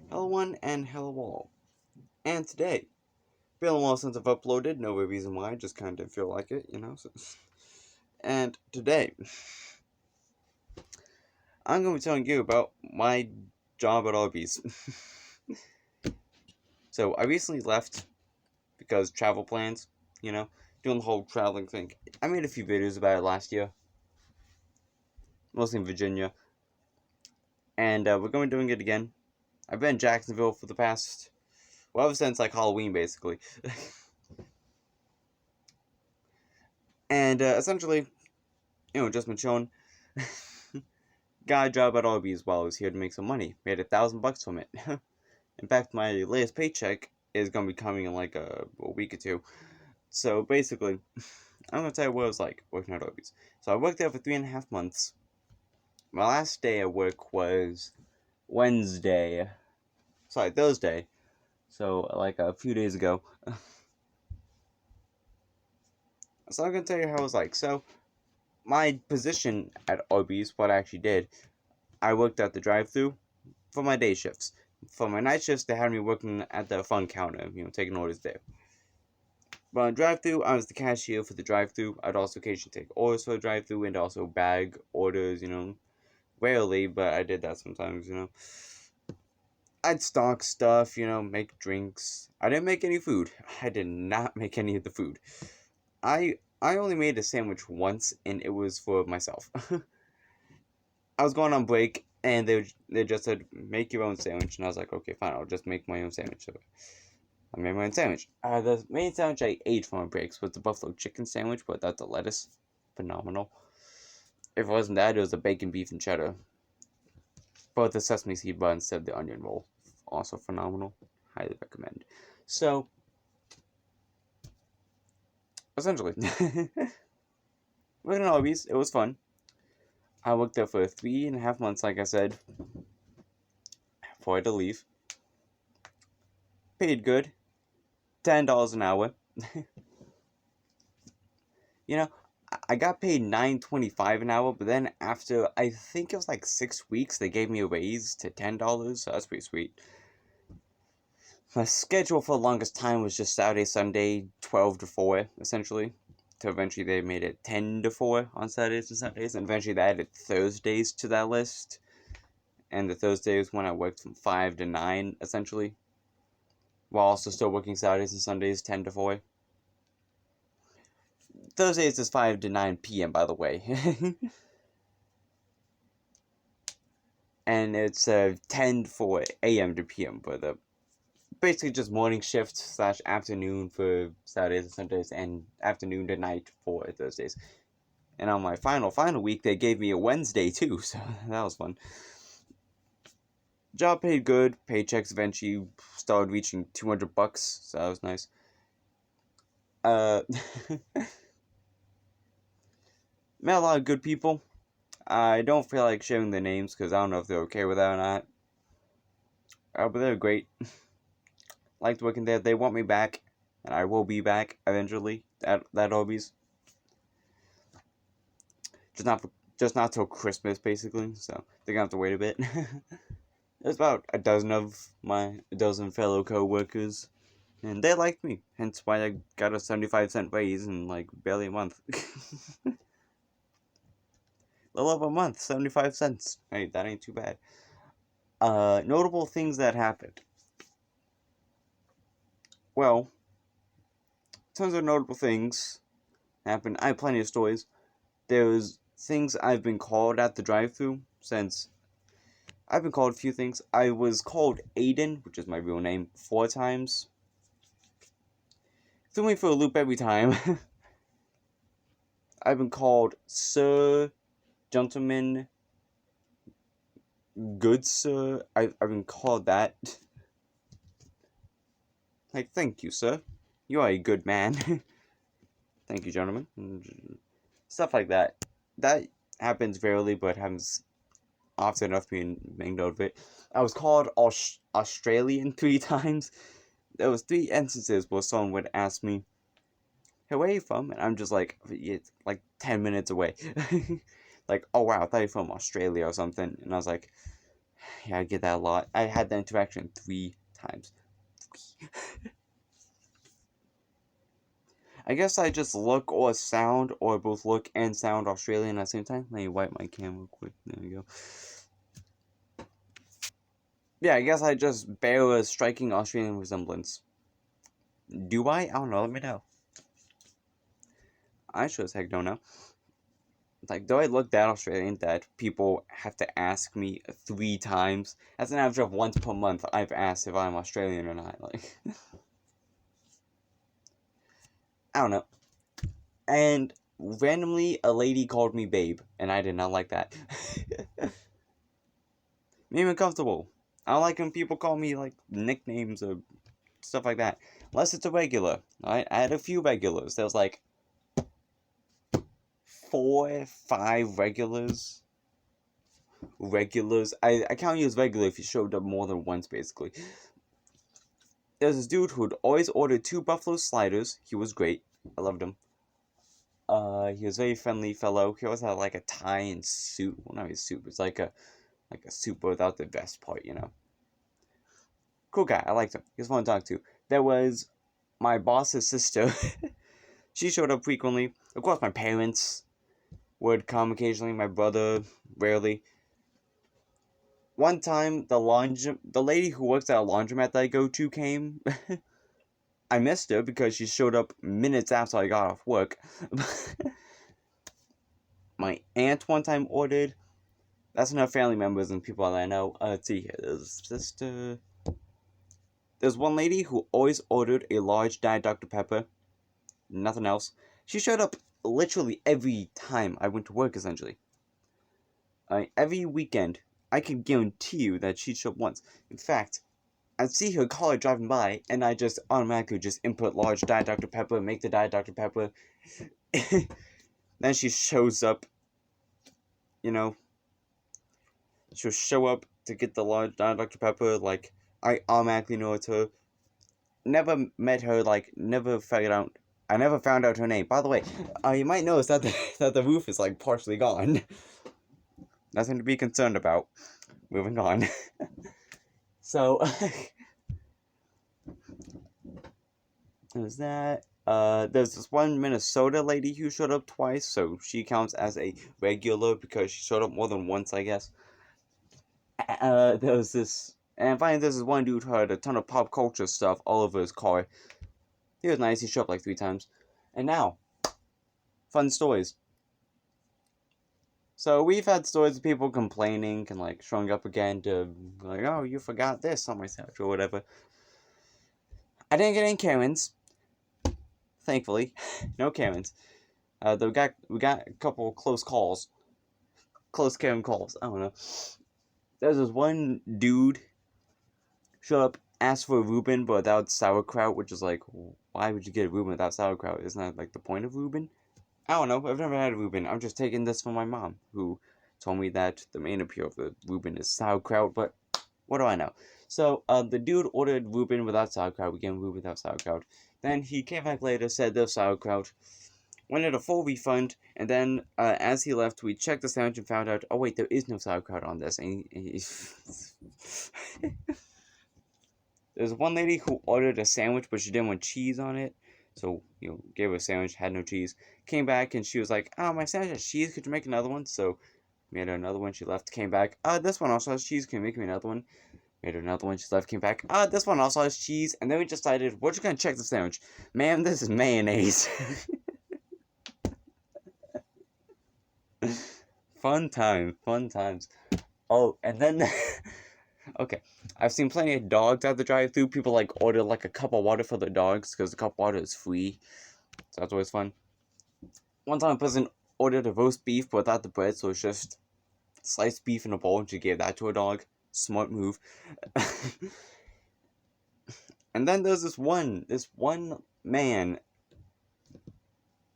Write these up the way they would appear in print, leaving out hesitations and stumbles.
Hello one and hello all. And today, been a while since I've uploaded, no reason why, just kind of didn't feel like it, So. And today, I'm going to be telling you about my job at Arby's. So, I recently left because travel plans, doing the whole traveling thing. I made a few videos about it last year, mostly in Virginia, and we're going to be doing it again. I've been in Jacksonville for the past, ever since like Halloween, basically. And essentially, just been chilling. Got a job at Arby's while I was here to make some money. Made $1,000 from it. In fact, my latest paycheck is gonna be coming in like a week or two. So basically, I'm gonna tell you what it was like working at Arby's. So I worked there for 3.5 months. My last day at work was Thursday. So like a few days ago. So I'm gonna tell you how it was like. So my position at Arby's, what I actually did, I worked at the drive-thru for my day shifts. For my night shifts, they had me working at the front counter, taking orders there. But on drive-thru, I was the cashier for the drive-thru. I'd also occasionally take orders for the drive-thru and also bag orders, rarely, but I did that sometimes. I'd stock stuff, make drinks. I didn't make any food. I did not make any of the food. I only made a sandwich once, and it was for myself. I was going on break, and they just said, make your own sandwich. And I was like, okay, fine, I'll just make my own sandwich. So I made my own sandwich. The main sandwich I ate for my breaks was the buffalo chicken sandwich, but without the lettuce. Phenomenal. If it wasn't that, it was the bacon, beef, and cheddar. But the sesame seed bun instead of the onion roll. Also phenomenal. Highly recommend. So, essentially, working at Arby's, it was fun. I worked there for 3.5 months, like I said, before I had to leave. Paid good. $10 an hour. I got paid $9.25 an hour, but then after, I think it was like 6 weeks, they gave me a raise to $10, so that's pretty sweet. My schedule for the longest time was just Saturday, Sunday, 12 to 4, essentially. So eventually they made it 10 to 4 on Saturdays and Sundays, and eventually they added Thursdays to that list. And the Thursdays when I worked from 5 to 9, essentially. While also still working Saturdays and Sundays, 10 to 4. Thursdays is 5 to 9 p.m., by the way. And it's 10 to 4 a.m. to p.m. for the basically just morning shift / afternoon for Saturdays and Sundays, and afternoon to night for Thursdays. And on my final week, they gave me a Wednesday too, so that was fun. Job paid good. Paychecks eventually started reaching $200, so that was nice. Met a lot of good people. I don't feel like sharing their names because I don't know if they're okay with that or not. But they're great. Liked working there. They want me back, and I will be back eventually at Arby's. Just not till Christmas, basically. So they're gonna have to wait a bit. There's about a dozen fellow co-workers, and they liked me. Hence why I got a 75-cent raise in like barely a month. Little over a month, 75 cents. Hey, that ain't too bad. Notable things that happened. Well, tons of notable things happened. I have plenty of stories. There's things I've been called at the drive-thru since. I've been called a few things. I was called Aiden, which is my real name, 4 times. Threw me for a loop every time. I've been called Sir, Gentleman, Good Sir. I've been called that. Like, thank you, sir. You are a good man. Thank you, gentlemen. Stuff like that. That happens rarely, but happens often enough being made out of it. I was called Australian 3 times. There was 3 instances where someone would ask me, hey, where are you from? And I'm just like, it's like 10 minutes away. Like, oh wow, I thought you're from Australia or something. And I was like, Yeah, I get that a lot. I had that interaction 3 times. I guess I just look or sound, or both look and sound Australian at the same time. Let me wipe my camera quick. There we go. Yeah, I guess I just bear a striking Australian resemblance. Do I? I don't know. Let me know. I sure as heck don't know. Like, do I look that Australian that people have to ask me 3 times? That's an average of once per month I've asked if I'm Australian or not. Like, I don't know. And randomly, a lady called me babe, and I did not like that. Made me uncomfortable. I don't like when people call me, like, nicknames or stuff like that. Unless it's a regular. Alright? I had a few regulars. There was, like, 4, 5 regulars. I count you as regular if you showed up more than once, basically. There's this dude who'd always order 2 buffalo sliders. He was great. I loved him. He was a very friendly fellow. He always had, like, a tie and suit. Well, not his suit, but it's like a suit without the vest part, you know. Cool guy. I liked him. He was fun to talk to. There was my boss's sister. She showed up frequently. Of course, my parents would come occasionally. My brother, rarely. One time, the lady who works at a laundromat that I go to came. I missed her because she showed up minutes after I got off work. My aunt one time ordered. That's enough family members and people that I know. Let's see here. There's one lady who always ordered a large Diet Dr. Pepper. Nothing else. She showed up literally every time I went to work, essentially. Every weekend, I can guarantee you that she'd show up once. In fact, I'd see her car driving by, and I just automatically just input large Diet Dr. Pepper, make the Diet Dr. Pepper. Then she shows up, you know. She'll show up to get the large Diet Dr. Pepper, like, I automatically know it's her. Never met her, like, never figured out. I never found out her name. By the way, you might notice that that the roof is, like, partially gone. Nothing to be concerned about. Moving on. So, there's that. There's this one Minnesota lady who showed up twice, so she counts as a regular because she showed up more than once, I guess. There was this, and finally there's this one dude who had a ton of pop culture stuff all over his car. He was nice, he showed up like 3 times. And now, fun stories. So we've had stories of people complaining and like showing up again to like, oh, you forgot this on my couch or whatever. I didn't get any Karens, thankfully. No Karens. Though we got a couple close calls. Close Karen calls, I don't know. There's this one dude showed up, asked for a Reuben but without sauerkraut, which is like, why would you get a Reuben without sauerkraut? Isn't that like the point of Reuben? I don't know, I've never had a Reuben. I'm just taking this from my mom, who told me that the main appeal of the Reuben is sauerkraut, but what do I know? So, the dude ordered Reuben without sauerkraut. We gave him Reuben without sauerkraut. Then he came back later, said there's sauerkraut, wanted a full refund, and then, as he left, we checked the sandwich and found out, oh wait, there is no sauerkraut on this, and There's one lady who ordered a sandwich, but she didn't want cheese on it. So, gave her a sandwich, had no cheese. Came back, and she was like, oh, my sandwich has cheese, could you make another one? So, made her another one, she left, came back. This one also has cheese, can you make me another one? Made her another one, she left, came back. This one also has cheese. And then we decided, we're just gonna check the sandwich. Ma'am, this is mayonnaise. Fun times. Oh, and then... Okay, I've seen plenty of dogs at the drive-thru. People, like, order, like, a cup of water for their dogs, because the cup of water is free. So that's always fun. One time a person ordered a roast beef, but without the bread, so it's just sliced beef in a bowl, and she gave that to her dog. Smart move. And then there's this one man.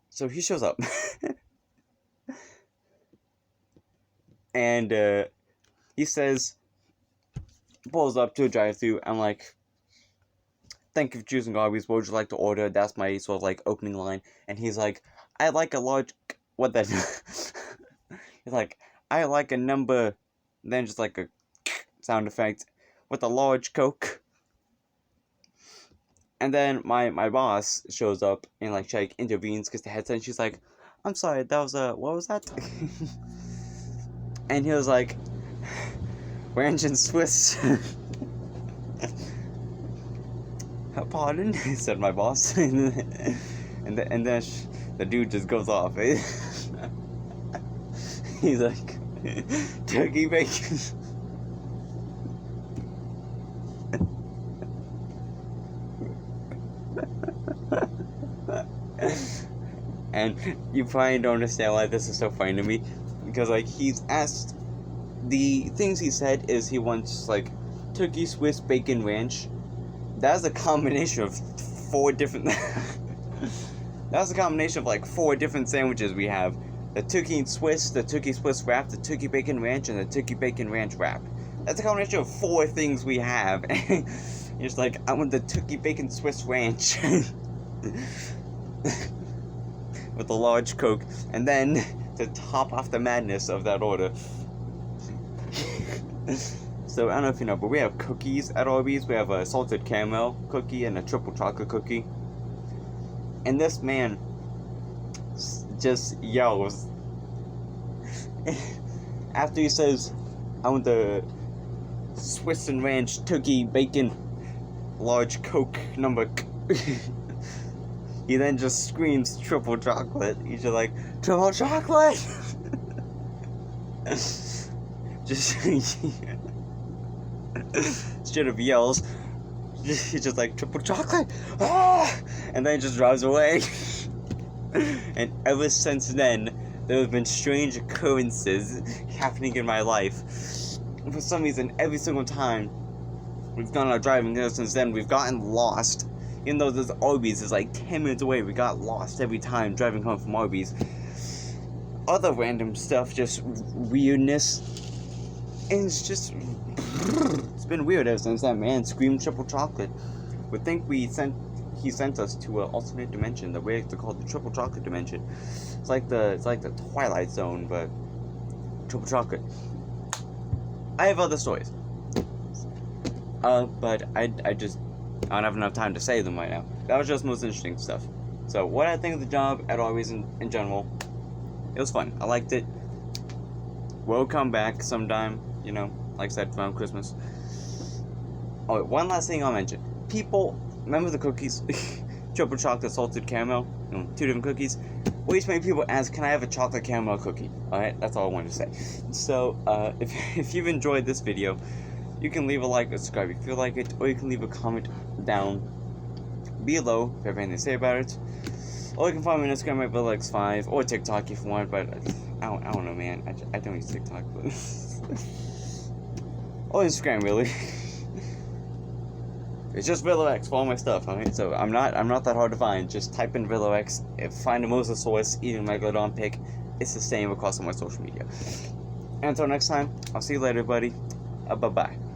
So he shows up. And, he says... pulls up to a drive-thru. I'm like, thank you for choosing Arby's. What would you like to order? That's my sort of like opening line. And he's like, I like a large. What that? He's like, I like a number. Then just like a sound effect with a large Coke. And then my boss shows up and like she like intervenes because the headset. And she's like, "I'm sorry, that was what was that?" And he was like, "Ranch and Swiss." "Pardon?" said my boss. And then the dude just goes off. He's like, "Turkey bacon." And you probably don't understand why this is so funny to me, because like he's asked, the things he said is he wants like turkey, Swiss, bacon, ranch. That's a combination of 4 different. That's a combination of like 4 different sandwiches we have: the turkey and Swiss, the turkey Swiss wrap, the turkey bacon ranch, and the turkey bacon ranch wrap. That's a combination of 4 things we have. It's like, I want the turkey bacon Swiss ranch. With a large Coke, and then to top off the madness of that order. So I don't know if you know, but we have cookies at Arby's. We have a salted caramel cookie and a triple chocolate cookie. And this man just yells after he says, "I want the Swiss and ranch turkey bacon large Coke number." He then just screams triple chocolate. He's just like, "Triple chocolate!" Just straight up yells. He's just like, "Triple chocolate!" Ah! And then he just drives away. And ever since then, there have been strange occurrences happening in my life. For some reason, every single time we've gone out driving since then, we've gotten lost. Even though this Arby's is like 10 minutes away, we got lost every time driving home from Arby's. Other random stuff, just weirdness. And it's just, it's been weird ever since that man screamed triple chocolate. Would think he sent us to an alternate dimension, the way to call the triple chocolate dimension. It's like the Twilight Zone, but triple chocolate. I have other stories. But I don't have enough time to say them right now. That was just the most interesting stuff. So, what I think of the job at Arby's in general, it was fun. I liked it. We'll come back sometime, you know, like I said, around Christmas. Oh, one last thing I'll mention. People, remember the cookies? Triple chocolate, salted caramel, 2 different cookies. Way too many people ask, "Can I have a chocolate caramel cookie?" Alright, that's all I wanted to say. So, if you've enjoyed this video, you can leave a like or subscribe if you like it, or you can leave a comment down below if you have anything to say about it. Or you can find me on Instagram at VillaX5, or TikTok if you want, but I don't know, man. I don't use TikTok, but or Instagram, really. It's just VillaX for all my stuff, alright? So I'm not that hard to find. Just type in VillaX, find a Mosasaurus eating Megalodon pig. It's the same across all my social media. And until next time, I'll see you later, buddy. Bye-bye.